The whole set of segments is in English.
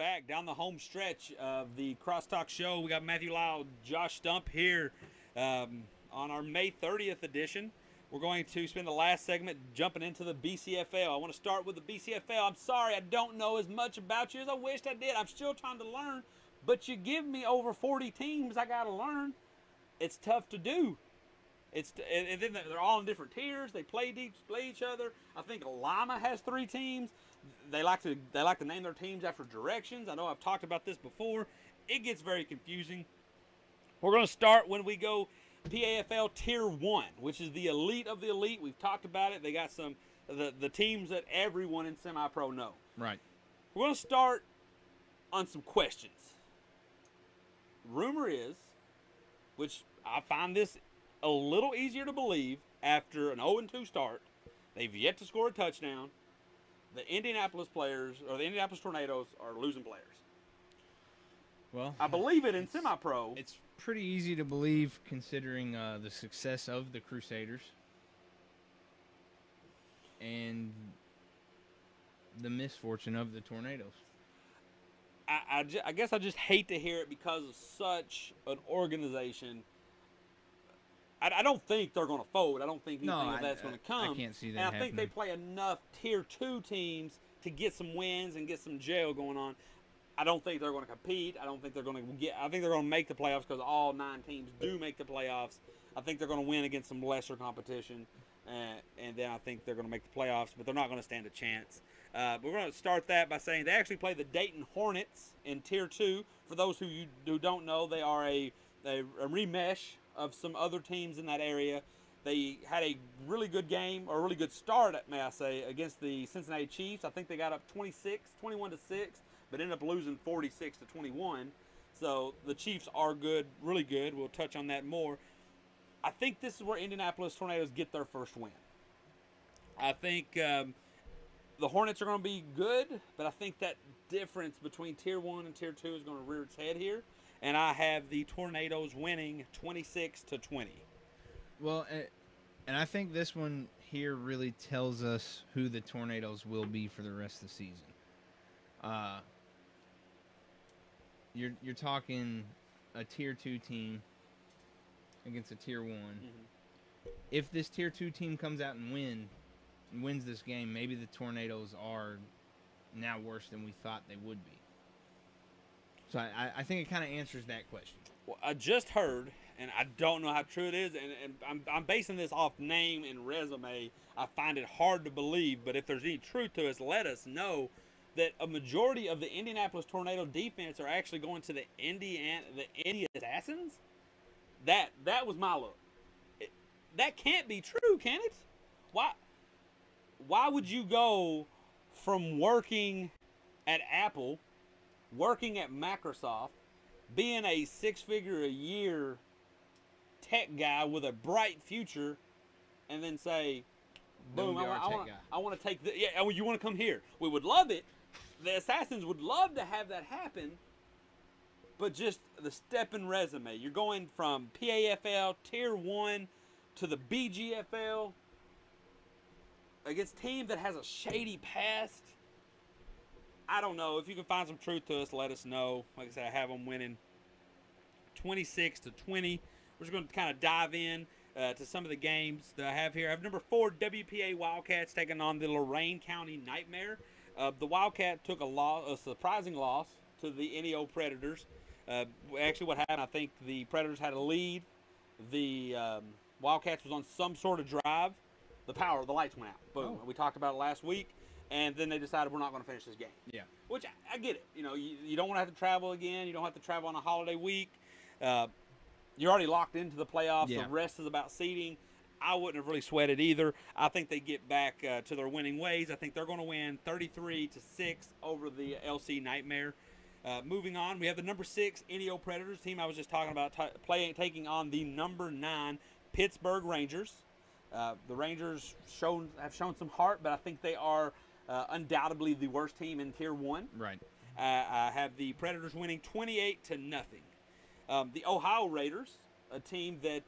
back down the home stretch of the CrossTalk show. We got Matthew Lyle, Josh Stump here on our May 30th edition. We're going to spend the last segment jumping into the BCFL. I want to start with the BCFL. I'm sorry I don't know as much about you as I wished I did. I'm still trying to learn, but you give me over 40 teams I got to learn. It's tough to do. And then they're all in different tiers. They play each other. I think Lima has 3 teams. They like to name their teams after directions. I know I've talked about this before. It gets very confusing. We're going to start when we go PAFL Tier 1, which is the elite of the elite. We've talked about it. They got the teams that everyone in semi-pro know. Right. We're going to start on some questions. Rumor is, which I find this a little easier to believe after an 0-2 start, they've yet to score a touchdown. The Indianapolis players, or the Indianapolis Tornadoes, are losing players. Well, I believe it in semi-pro. It's pretty easy to believe considering the success of the Crusaders and the misfortune of the Tornadoes. I guess I just hate to hear it because of such an organization. I don't think they're going to fold. I don't think anything of that's going to come. I can't see that happening. And I think happening. they play enough Tier 2 teams to get some wins and get some jail going on. I don't think they're going to compete. I don't think they're going to get. I think they're going to make the playoffs because all 9 teams do make the playoffs. I think they're going to win against some lesser competition, and then I think they're going to make the playoffs. But they're not going to stand a chance. We're going to start that by saying they actually play the Dayton Hornets in Tier 2. For those who don't know, they are a remesh of some other teams in that area. They had a really good game, or a really good start, may I say, against the Cincinnati Chiefs. I think they got up 21-6, but ended up losing 46-21. So the Chiefs are good, really good. We'll touch on that more. I think this is where Indianapolis Tornadoes get their first win. I think the Hornets are going to be good, but I think that difference between Tier 1 and Tier 2 is going to rear its head here. And I have the Tornadoes winning 26-20. Well, and I think this one here really tells us who the Tornadoes will be for the rest of the season. You're talking a Tier 2 team against a Tier 1. Mm-hmm. If this Tier 2 team comes out and wins this game, maybe the Tornadoes are now worse than we thought they would be. So I think it kind of answers that question. Well, I just heard, and I don't know how true it is, and I'm basing this off name and resume. I find it hard to believe, but if there's any truth to it, let us know that a majority of the Indianapolis Tornado defense are actually going to the Indy Assassins. That was my look. That can't be true, can it? Why would you go from working at Apple, working at Microsoft, being a 6-figure-a-year tech guy with a bright future, and then say, boom, I want to take the, yeah, you want to come here. We would love it. The Assassins would love to have that happen, but just the step in resume. You're going from PAFL Tier 1 to the BGFL against a team that has a shady past. I don't know. If you can find some truth to us, let us know. Like I said, I have them winning 26-20. We're just going to kind of dive in to some of the games that I have here. I have number 4, WPA Wildcats taking on the Lorain County Nightmare. The Wildcat took a surprising loss to the NEO Predators. Actually, what happened, I think the Predators had a lead. The Wildcats was on some sort of drive. The lights went out. Boom. Oh. We talked about it last week. And then they decided we're not going to finish this game. Yeah. Which I get it. You know, you don't want to have to travel again. You don't have to travel on a holiday week. You're already locked into the playoffs. Yeah. The rest is about seeding. I wouldn't have really sweated either. I think they get back to their winning ways. I think they're going to win 33-6 over the LC Nightmare. Moving on, we have the number 6 NEO Predators team I was just talking about taking on the number 9 Pittsburgh Rangers. The Rangers have shown some heart, but I think they are undoubtedly the worst team in Tier 1. Right. I have the Predators winning 28-0. The Ohio Raiders, a team that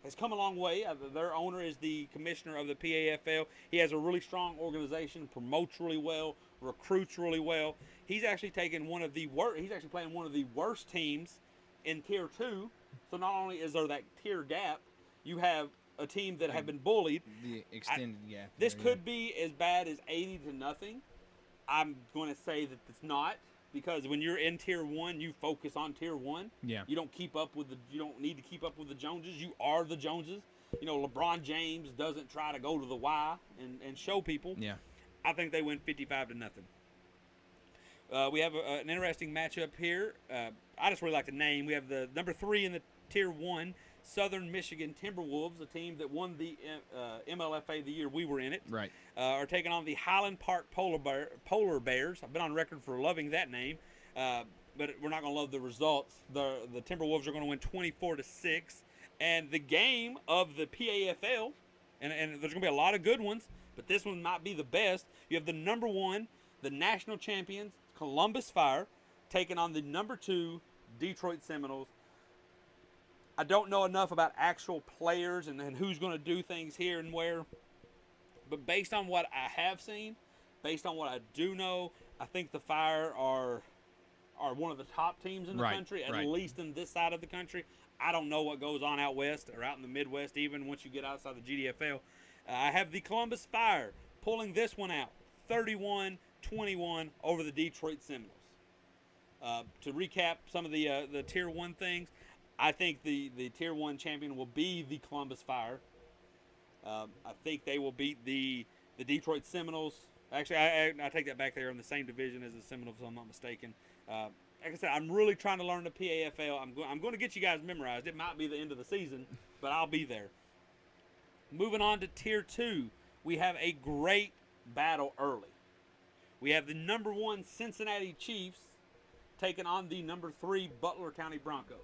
has come a long way. Their owner is the commissioner of the PAFL. He has a really strong organization, promotes really well, recruits really well. He's actually taken one of the He's actually playing one of the worst teams in Tier 2. So not only is there that tier gap, you have a team that have been bullied. The extended gap. This could be as bad as 80-0. I'm going to say that it's not, because when you're in Tier 1, you focus on Tier 1. Yeah. You don't need to keep up with the Joneses. You are the Joneses. You know, LeBron James doesn't try to go to the Y and show people. Yeah. I think they win 55-0. We have an interesting matchup here. I just really like the name. We have the number 3 in the Tier 1, Southern Michigan Timberwolves, a team that won the MLFA the year we were in it. Right. Are taking on the Highland Park Polar Bears. I've been on record for loving that name, but we're not going to love the results. The Timberwolves are going to win 24-6. And the game of the PAFL, and there's going to be a lot of good ones, but this one might be the best. You have the number 1, the national champions, Columbus Fire, taking on the number 2, Detroit Seminoles. I don't know enough about actual players and who's going to do things here and where. But based on what I have seen, based on what I do know, I think the Fire are one of the top teams in the country, at least in this side of the country. I don't know what goes on out west or out in the Midwest, even once you get outside the GDFL. I have the Columbus Fire pulling this one out, 31-21 over the Detroit Seminoles. To recap some of the Tier 1 things, I think the Tier 1 champion will be the Columbus Fire. I think they will beat the Detroit Seminoles. Actually, I take that back. They're in the same division as the Seminoles, if I'm not mistaken. Like I said, I'm really trying to learn the PAFL. I'm going to get you guys memorized. It might be the end of the season, but I'll be there. Moving on to Tier 2, we have a great battle early. We have the number 1 Cincinnati Chiefs taking on the number 3 Butler County Broncos.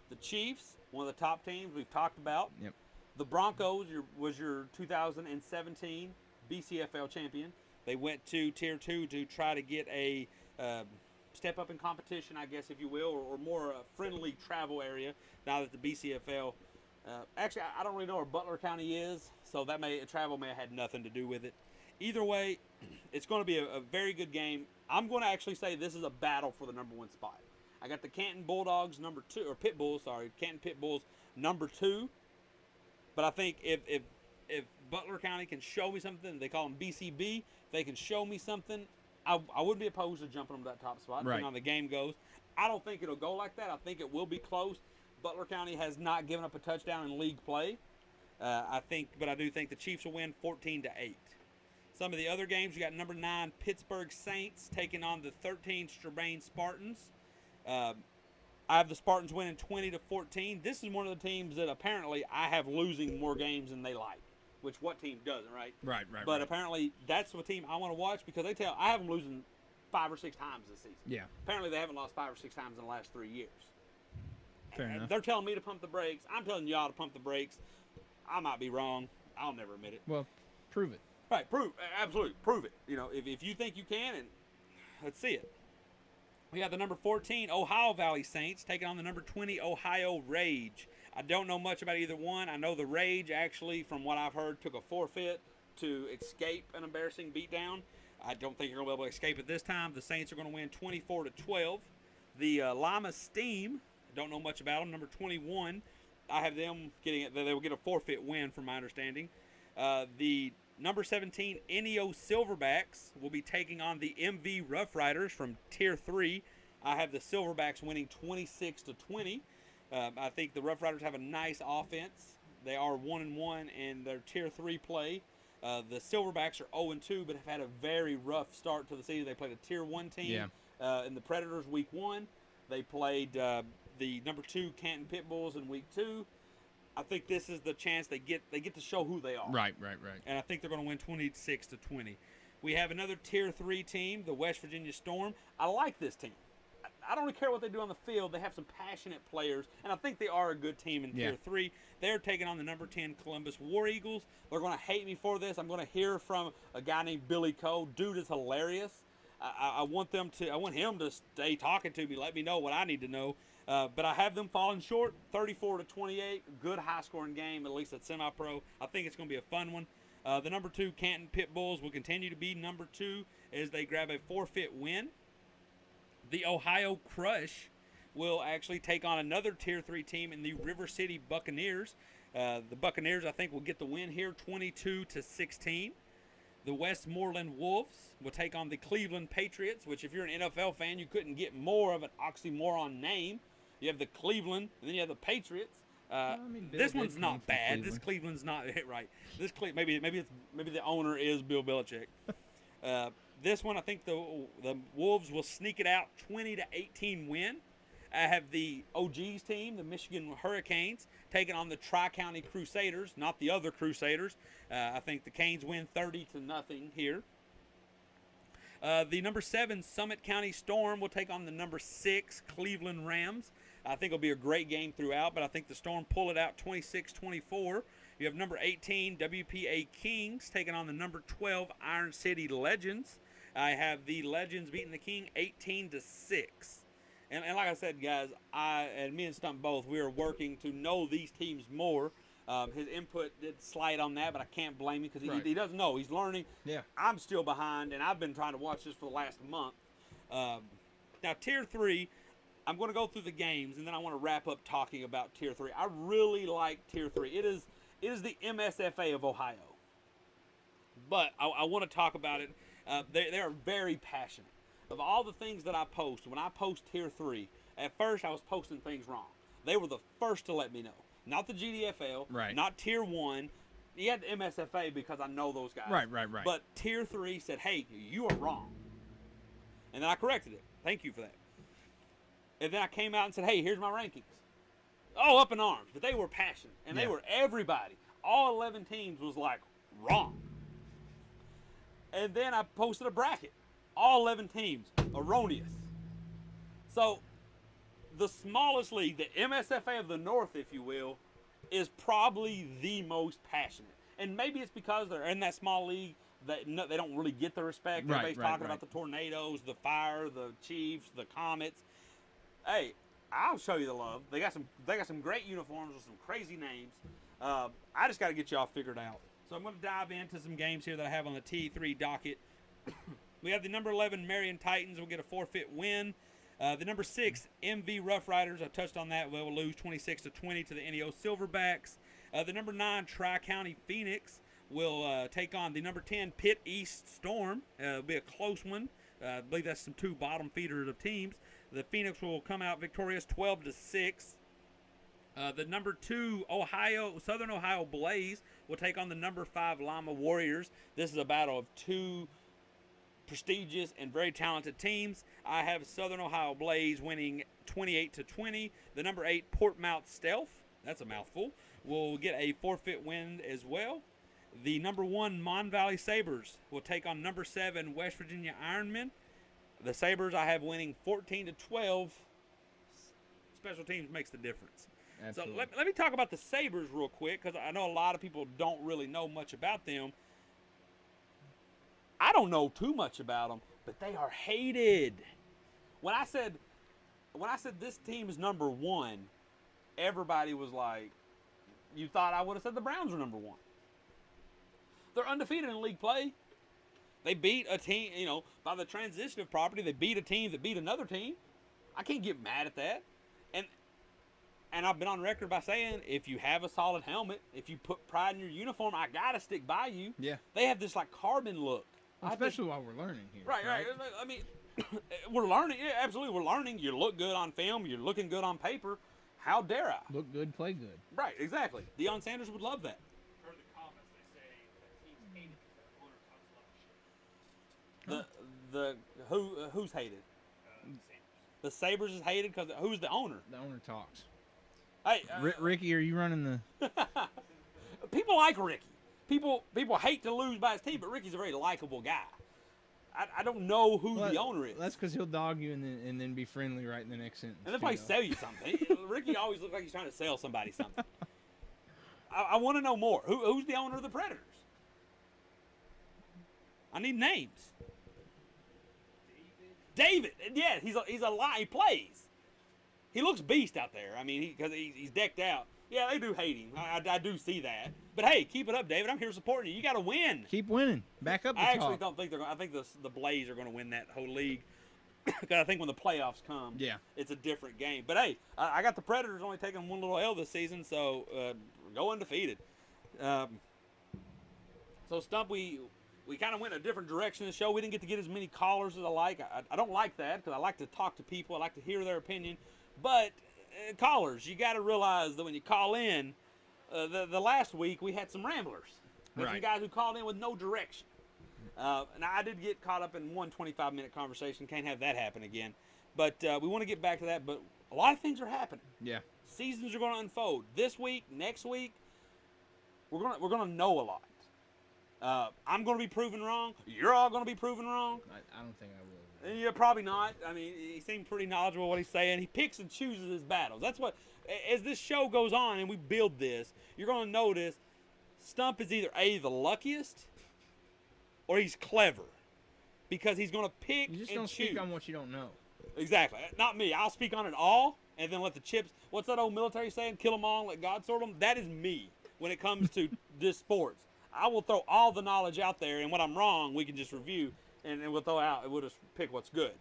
The Chiefs, one of the top teams we've talked about. Yep. The Broncos was your 2017 BCFL champion. They went to Tier 2 to try to get a step up in competition, I guess, if you will, or more friendly travel area now that the BCFL. Actually, I don't really know where Butler County is, so travel may have had nothing to do with it. Either way, it's going to be a very good game. I'm going to actually say this is a battle for the number 1 spot. I got the Canton Bulldogs number 2, or Pit Bulls, sorry, Canton Pit Bulls number 2. But I think if Butler County can show me something, they call them BCB, if they can show me something, I wouldn't be opposed to jumping them to that top spot, depending on the game goes. I don't think it'll go like that. I think it will be close. Butler County has not given up a touchdown in league play. But I do think the Chiefs will win 14-8. Some of the other games, you got number 9 Pittsburgh Saints taking on the 13 Strabane Spartans. I have the Spartans winning 20-14. This is one of the teams that apparently I have losing more games than they like, which what team doesn't, right? Right. But apparently that's the team I want to watch because I have them losing 5 or 6 times this season. Yeah. Apparently they haven't lost 5 or 6 times in the last 3 years. Fair enough. They're telling me to pump the brakes. I'm telling y'all to pump the brakes. I might be wrong. I'll never admit it. Well, prove it. Right, absolutely, prove it. You know, if you think you can, and let's see it. We have the number 14 Ohio Valley Saints taking on the number 20 Ohio Rage. I don't know much about either one. I know the Rage actually, from what I've heard, took a forfeit to escape an embarrassing beatdown. I don't think you're going to be able to escape it this time. The Saints are going to win 24-12. The Lima Steam, I don't know much about them. Number 21, I have them getting it. They will get a forfeit win, from my understanding. The number 17 NEO Silverbacks will be taking on the MV Rough Riders from Tier 3. I have the Silverbacks winning 26-20. I think the Rough Riders have a nice offense. They are 1-1 in their Tier 3 play. The Silverbacks are 0-2, but have had a very rough start to the season. They played a Tier 1 team in the Predators Week 1. They played the number 2 Canton Pit Bulls in Week 2. I think this is the chance they get to show who they are. Right. And I think they're going to win 26-20. We have another Tier 3 team, the West Virginia Storm. I like this team. I don't really care what they do on the field. They have some passionate players, and I think they are a good team in Tier 3. They're taking on the number 10 Columbus War Eagles. They're going to hate me for this. I'm going to hear from a guy named Billy Cole. Dude is hilarious. I want him to stay talking to me, let me know what I need to know. But I have them falling short, 34-28. Good high-scoring game, at least at semi-pro. I think it's going to be a fun one. The number 2 Canton Pit Bulls will continue to be number 2 as they grab a forfeit win. The Ohio Crush will actually take on another Tier 3 team in the River City Buccaneers. The Buccaneers, I think, will get the win here, 22-16. The Westmoreland Wolves will take on the Cleveland Patriots, which if you're an NFL fan, you couldn't get more of an oxymoron name. You have the Cleveland, and then you have the Patriots. This one's not bad. Cleveland. This Cleveland's not right. This maybe the owner is Bill Belichick. This one, I think the Wolves will sneak it out, 20-18 win. I have the OG's team, the Michigan Hurricanes, taking on the Tri-County Crusaders, not the other Crusaders. I think the Canes win 30-0 here. The number 7 Summit County Storm will take on the number 6 Cleveland Rams. I think it'll be a great game throughout, but I think the Storm pull it out 26-24. You have number 18 WPA Kings taking on the number 12 Iron City Legends. I have the Legends beating the King 18-6. And like I said, guys, and me and Stump both, we are working to know these teams more. His input did slide on that, but I can't blame him because he doesn't know. He's learning. Yeah. I'm still behind, and I've been trying to watch this for the last month. Now, Tier 3, I'm going to go through the games, and then I want to wrap up talking about Tier 3. I really like Tier 3. It is the MSFA of Ohio. But I want to talk about it. They are very passionate. Of all the things that I post, when I post Tier 3, at first I was posting things wrong. They were the first to let me know. Not the GDFL, right. Not Tier 1. You had the MSFA because I know those guys. Right. But Tier 3 said, hey, you are wrong. And then I corrected it. Thank you for that. And then I came out and said, hey, here's my rankings. Oh, up in arms. But they were passionate. And they were everybody. All 11 teams was like, wrong. And then I posted a bracket. All 11 teams, erroneous. So, the smallest league, the MSFA of the North, if you will, is probably the most passionate. And maybe it's because they're in that small league that they don't really get the respect. Everybody's talking about the Tornadoes, the Fire, the Chiefs, the Comets. Hey, I'll show you the love. They got some great uniforms with some crazy names. I just got to get y'all figured out. So I'm going to dive into some games here that I have on the T3 docket. We have the number 11 Marion Titans will get a forfeit win. The number 6 MV Rough Riders, I touched on that, will lose 26-20 to the NEO Silverbacks. The number 9 Tri-County Phoenix will take on the number 10 Pitt East Storm. It'll be a close one. I believe that's some 2 bottom feeders of teams. The Phoenix will come out victorious 12-6. The number 2 Southern Ohio Blaze will take on the number 5 Lima Warriors. This is a battle of 2 prestigious and very talented teams. I have Southern Ohio Blaze winning 28-20. The number 8 Portmouth Stealth, that's a mouthful, will get a forfeit win as well. The number 1 Mon Valley Sabres will take on number 7 West Virginia Ironmen. The Sabres I have winning 14-12. Special teams makes the difference. Absolutely. So let me talk about the Sabres real quick because I know a lot of people don't really know much about them. I don't know too much about them, but they are hated. When I said this team is number 1, everybody was like, you thought I would have said the Browns were number 1. They're undefeated in league play. They beat a team, by the transition of property, they beat a team that beat another team. I can't get mad at that. And I've been on record by saying, if you have a solid helmet, if you put pride in your uniform, I got to stick by you. Yeah. They have this, carbon look. Especially while we're learning here. Right. I mean, we're learning. Yeah, absolutely, we're learning. You look good on film. You're looking good on paper. How dare I? Look good, play good. Right, exactly. Deion Sanders would love that. Heard the comments, they say that teams hate it because their owner talks a lot of shit. Who's hated? The Sabres. The Sabres is hated because who's the owner? The owner talks. Hey, Ricky, are you running the? People like Ricky. People hate to lose by his team, but Ricky's a very likable guy. I don't know who the owner is. That's because he'll dog you and then be friendly right in the next sentence. And they'll probably sell you something. Ricky always looks like he's trying to sell somebody something. I want to know more. Who's the owner of the Predators? I need names. David. Yeah, he's a lot. He plays. He looks beast out there. I mean, because he's decked out. Yeah, they do hate him. I do see that. But hey, keep it up, David. I'm here supporting you. You got to win. Keep winning. Back up the I actually talk. don't think they're going. I think the Blaze are going to win that whole league. Because I think when the playoffs come, Yeah. it's a different game. But hey, I got the Predators only taking one little L this season, so go undefeated. So Stump, we kind of went a different direction in the show. We didn't get to get as many callers as I like. I don't like that because I like to talk to people. I like to hear their opinion. But callers, you got to realize that when you call in, the last week we had some ramblers. We had some Right. guys who called in with no direction. And I did get caught up in one 25-minute conversation. Can't have that happen again. But we want to get back to that. But a lot of things are happening. Yeah. Seasons are going to unfold this week, next week. We're gonna know a lot. I'm going to be proven wrong. You're all going to be proven wrong. I don't think I will. Yeah, probably not. I mean, he seemed pretty knowledgeable what he's saying. He picks and chooses his battles. That's what, as this show goes on and we build this, you're going to notice Stump is either A, the luckiest, or he's clever. Because he's going to pick You just and don't choose. speak on what you don't know. Exactly. Not me. I'll speak on it all and then let the chips. What's that old military saying? Kill them all and let God sort them? That is me when it comes to this sports. I will throw all the knowledge out there, and when I'm wrong, we can just review and we'll throw out and we'll just pick what's good.